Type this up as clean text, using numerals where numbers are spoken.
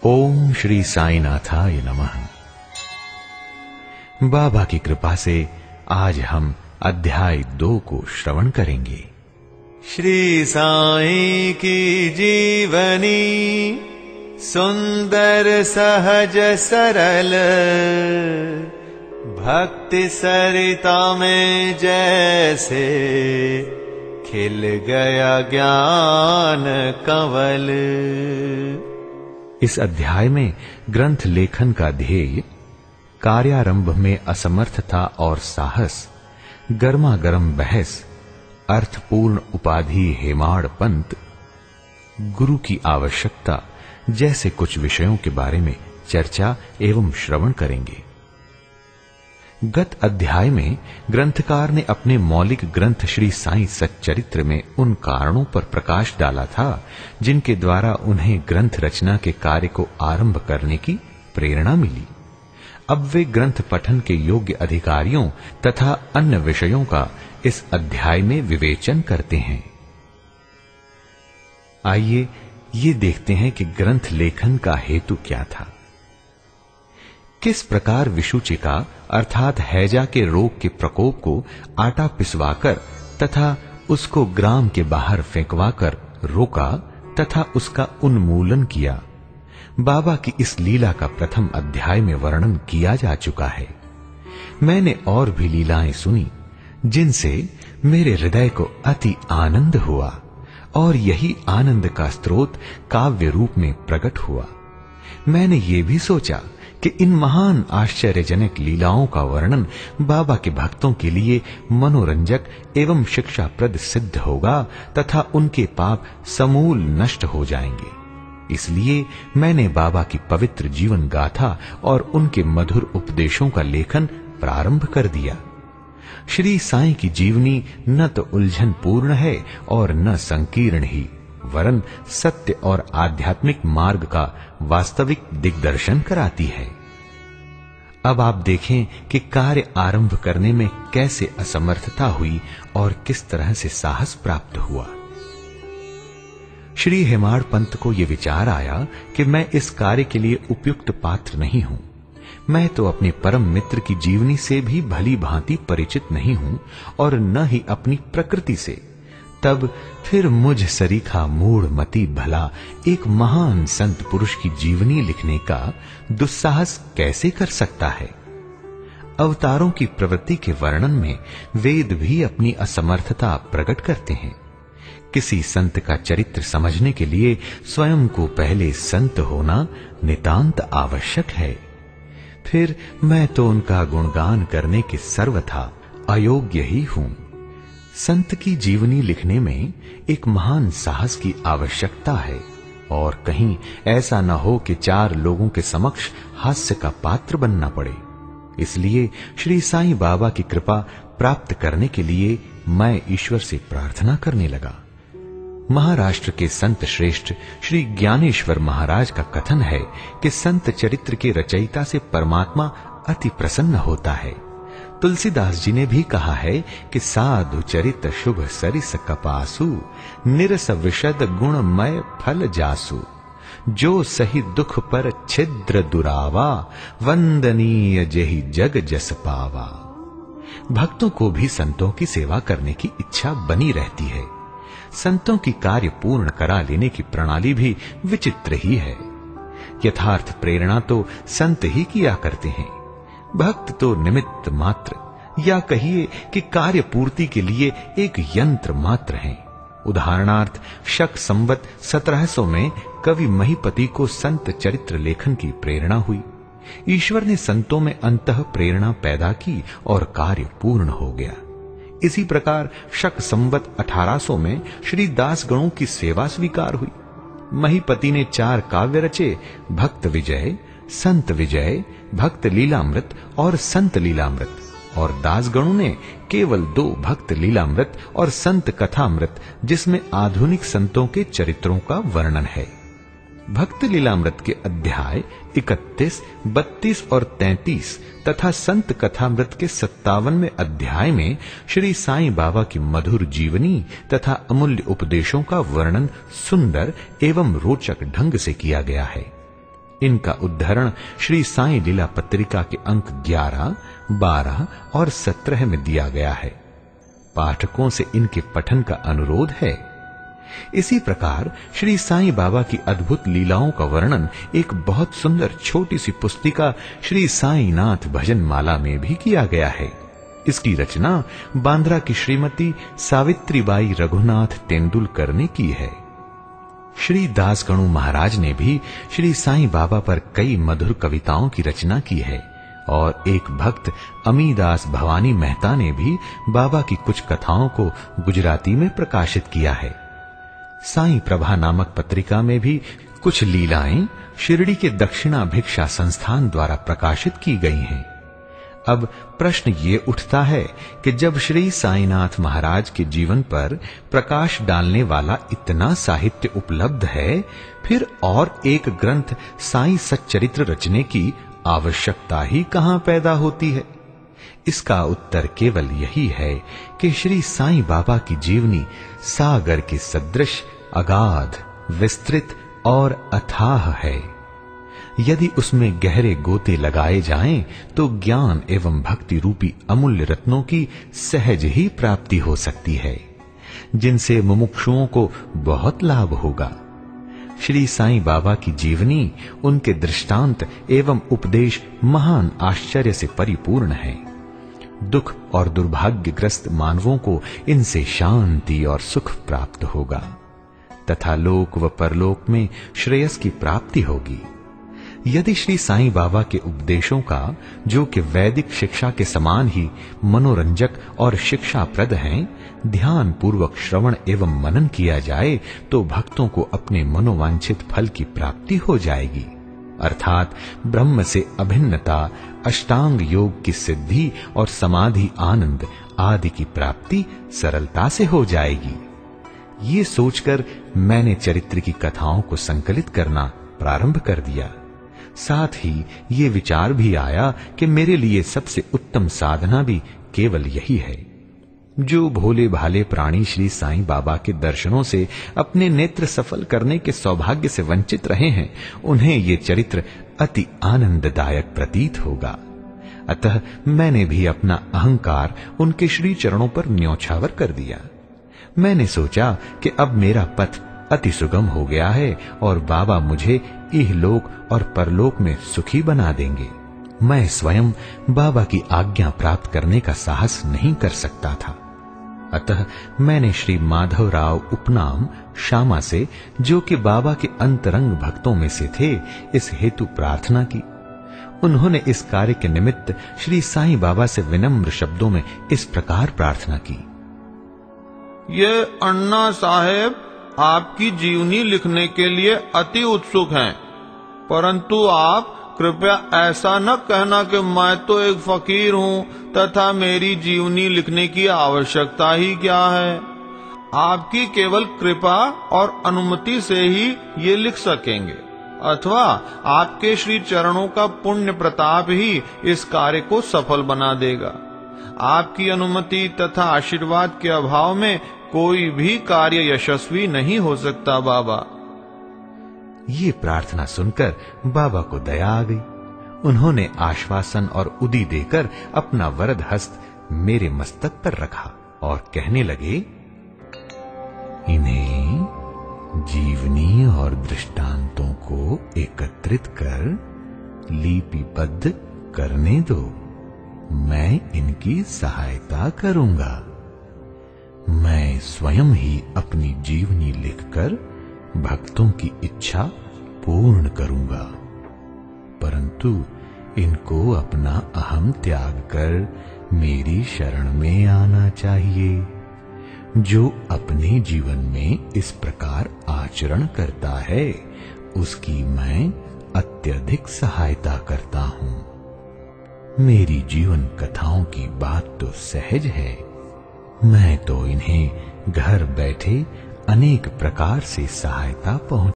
ओम श्री साईनाथाय नमः। बाबा की कृपा से आज हम अध्याय 2 को श्रवण करेंगे। श्री साई की जीवनी सुंदर सहज सरल, भक्ति सरिता में जैसे खिल गया ज्ञान कंवल। इस अध्याय में ग्रंथ लेखन का ध्येय कार्यारंभ में असमर्थता और साहस, गर्मा गर्म बहस, अर्थपूर्ण उपाधि हेमाड़ पंत, गुरु की आवश्यकता जैसे कुछ विषयों के बारे में चर्चा एवं श्रवण करेंगे। गत अध्याय में ग्रंथकार ने अपने मौलिक ग्रंथ श्री साई सच्चरित्र में उन कारणों पर प्रकाश डाला था जिनके द्वारा उन्हें ग्रंथ रचना के कार्य को आरंभ करने की प्रेरणा मिली। अब वे ग्रंथ पठन के योग्य अधिकारियों तथा अन्य विषयों का इस अध्याय में विवेचन करते हैं। आइए ये देखते हैं कि ग्रंथ लेखन का हेतु क्या था। किस प्रकार विषुचिका अर्थात हैजा के रोग के प्रकोप को आटा पिसवाकर तथा उसको ग्राम के बाहर फेंकवाकर रोका तथा उसका उन्मूलन किया, बाबा की इस लीला का प्रथम अध्याय में वर्णन किया जा चुका है। मैंने और भी लीलाएं सुनी जिनसे मेरे हृदय को अति आनंद हुआ और यही आनंद का स्रोत काव्य रूप में प्रकट हुआ। मैंने ये भी सोचा कि इन महान आश्चर्यजनक लीलाओं का वर्णन बाबा के भक्तों के लिए मनोरंजक एवं शिक्षाप्रद सिद्ध होगा तथा उनके पाप समूल नष्ट हो जाएंगे। इसलिए मैंने बाबा की पवित्र जीवन गाथा और उनके मधुर उपदेशों का लेखन प्रारंभ कर दिया। श्री साईं की जीवनी न तो उलझन पूर्ण है और न संकीर्ण ही, वरन सत्य और आध्यात्मिक मार्ग का वास्तविक दिग्दर्शन कराती है। अब आप देखें कि कार्य आरंभ करने में कैसे असमर्थता हुई और किस तरह से साहस प्राप्त हुआ। श्री हेमाड़ पंत को यह विचार आया कि मैं इस कार्य के लिए उपयुक्त पात्र नहीं हूं। मैं तो अपने परम मित्र की जीवनी से भी भली भांति परिचित नहीं हूं और न ही अपनी प्रकृति से। तब फिर मुझ सरीखा मूढ़ मती भला एक महान संत पुरुष की जीवनी लिखने का दुस्साहस कैसे कर सकता है। अवतारों की प्रवृत्ति के वर्णन में वेद भी अपनी असमर्थता प्रकट करते हैं। किसी संत का चरित्र समझने के लिए स्वयं को पहले संत होना नितांत आवश्यक है। फिर मैं तो उनका गुणगान करने के सर्वथा अयोग्य ही हूं। संत की जीवनी लिखने में एक महान साहस की आवश्यकता है और कहीं ऐसा न हो कि 4 लोगों के समक्ष हास्य का पात्र बनना पड़े। इसलिए श्री साईं बाबा की कृपा प्राप्त करने के लिए मैं ईश्वर से प्रार्थना करने लगा। महाराष्ट्र के संत श्रेष्ठ श्री ज्ञानेश्वर महाराज का कथन है कि संत चरित्र के रचयिता से परमात्मा अति प्रसन्न होता है। तुलसीदास जी ने भी कहा है कि साधु चरित शुभ सरिस कपासु, निरस विशद गुणमय फल जासु, जो सही दुख पर छिद्र दुरावा, वंदनीय जेहि जग जस पावा। भक्तों को भी संतों की सेवा करने की इच्छा बनी रहती है। संतों की कार्य पूर्ण करा लेने की प्रणाली भी विचित्र ही है। यथार्थ प्रेरणा तो संत ही किया करते हैं, भक्त तो निमित्त मात्र या कहिए कि कार्य पूर्ति के लिए एक यंत्र मात्र हैं। उदाहरणार्थ शक संवत 1700 में कवि महीपति को संत चरित्र लेखन की प्रेरणा हुई। ईश्वर ने संतों में अंतः प्रेरणा पैदा की और कार्य पूर्ण हो गया। इसी प्रकार शक संवत 1800 में श्री दास गणों की सेवा स्वीकार हुई। महीपति ने 4 काव्य रचे, भक्त विजय, संत विजय, भक्त लीलामृत और संत लीलामृत, और दासगणों ने केवल 2 भक्त लीलामृत और संत कथामृत, जिसमें आधुनिक संतों के चरित्रों का वर्णन है। भक्त लीलामृत के अध्याय 31, 32 और 33 तथा संत कथामृत के 57वें अध्याय में श्री साईं बाबा की मधुर जीवनी तथा अमूल्य उपदेशों का वर्णन सुंदर एवं रोचक ढंग से किया गया है। इनका उद्धरण श्री साईं लीला पत्रिका के अंक 11, 12 और 17 में दिया गया है। पाठकों से इनके पठन का अनुरोध है। इसी प्रकार श्री साईं बाबा की अद्भुत लीलाओं का वर्णन एक बहुत सुंदर छोटी सी पुस्तिका श्री साईनाथ भजन माला में भी किया गया है। इसकी रचना बांद्रा की श्रीमती सावित्रीबाई रघुनाथ तेंदुलकर ने की है। श्री दासगणु महाराज ने भी श्री साईं बाबा पर कई मधुर कविताओं की रचना की है और एक भक्त अमीदास भवानी मेहता ने भी बाबा की कुछ कथाओं को गुजराती में प्रकाशित किया है। साईं प्रभा नामक पत्रिका में भी कुछ लीलाएं शिरडी के दक्षिणा भिक्षा संस्थान द्वारा प्रकाशित की गई हैं। अब प्रश्न ये उठता है कि जब श्री साईनाथ महाराज के जीवन पर प्रकाश डालने वाला इतना साहित्य उपलब्ध है, फिर और एक ग्रंथ साईं सच्चरित्र रचने की आवश्यकता ही कहां पैदा होती है? इसका उत्तर केवल यही है कि श्री साईं बाबा की जीवनी सागर के सदृश अगाध, विस्तृत और अथाह है। यदि उसमें गहरे गोते लगाए जाएं तो ज्ञान एवं भक्ति रूपी अमूल्य रत्नों की सहज ही प्राप्ति हो सकती है, जिनसे मुमुक्षुओं को बहुत लाभ होगा। श्री साईं बाबा की जीवनी, उनके दृष्टांत एवं उपदेश महान आश्चर्य से परिपूर्ण है। दुख और दुर्भाग्यग्रस्त मानवों को इनसे शांति और सुख प्राप्त होगा तथा लोक व परलोक में श्रेयस की प्राप्ति होगी। यदि श्री साईं बाबा के उपदेशों का, जो कि वैदिक शिक्षा के समान ही मनोरंजक और शिक्षाप्रद हैं, ध्यान पूर्वक श्रवण एवं मनन किया जाए तो भक्तों को अपने मनोवांछित फल की प्राप्ति हो जाएगी, अर्थात ब्रह्म से अभिन्नता, अष्टांग योग की सिद्धि और समाधि आनंद आदि की प्राप्ति सरलता से हो जाएगी। ये सोचकर मैंने चरित्र की कथाओं को संकलित करना प्रारंभ कर दिया। साथ ही ये विचार भी आया कि मेरे लिए सबसे उत्तम साधना भी केवल यही है। जो भोले भाले प्राणी श्री साईं बाबा के दर्शनों से अपने नेत्र सफल करने के सौभाग्य से वंचित रहे हैं, उन्हें ये चरित्र अति आनंददायक प्रतीत होगा। अतः मैंने भी अपना अहंकार उनके श्री चरणों पर न्योछावर कर दिया। मैंने सोचा कि अब मेरा पथ अति सुगम हो गया है और बाबा मुझे इहलोक और परलोक में सुखी बना देंगे। मैं स्वयं बाबा की आज्ञा प्राप्त करने का साहस नहीं कर सकता था। अतः मैंने श्री माधवराव उपनाम श्यामा से, जो कि बाबा के अंतरंग भक्तों में से थे, इस हेतु प्रार्थना की। उन्होंने इस कार्य के निमित्त श्री साईं बाबा से विनम्र शब्दों में इस प्रकार प्रार्थना की। ये अन्ना साहेब आपकी जीवनी लिखने के लिए अति उत्सुक हैं, परंतु आप कृपया ऐसा न कहना कि मैं तो एक फकीर हूँ तथा मेरी जीवनी लिखने की आवश्यकता ही क्या है। आपकी केवल कृपा और अनुमति से ही ये लिख सकेंगे, अथवा आपके श्री चरणों का पुण्य प्रताप ही इस कार्य को सफल बना देगा। आपकी अनुमति तथा आशीर्वाद के अभाव में कोई भी कार्य यशस्वी नहीं हो सकता बाबा। ये प्रार्थना सुनकर बाबा को दया आ गई। उन्होंने आश्वासन और उदी देकर अपना वरद हस्त मेरे मस्तक पर रखा और कहने लगे, इन्हें जीवनी और दृष्टांतों को एकत्रित कर लिपिबद्ध करने दो। मैं इनकी सहायता करूंगा। मैं स्वयं ही अपनी जीवनी लिखकर भक्तों की इच्छा पूर्ण करूंगा, परंतु इनको अपना अहम त्याग कर मेरी शरण में आना चाहिए। जो अपने जीवन में इस प्रकार आचरण करता है, उसकी मैं अत्यधिक सहायता करता हूं। मेरी जीवन कथाओं की बात तो सहज है। मैं तो इन्हें घर बैठे अनेक प्रकार से सहायता पहुंचा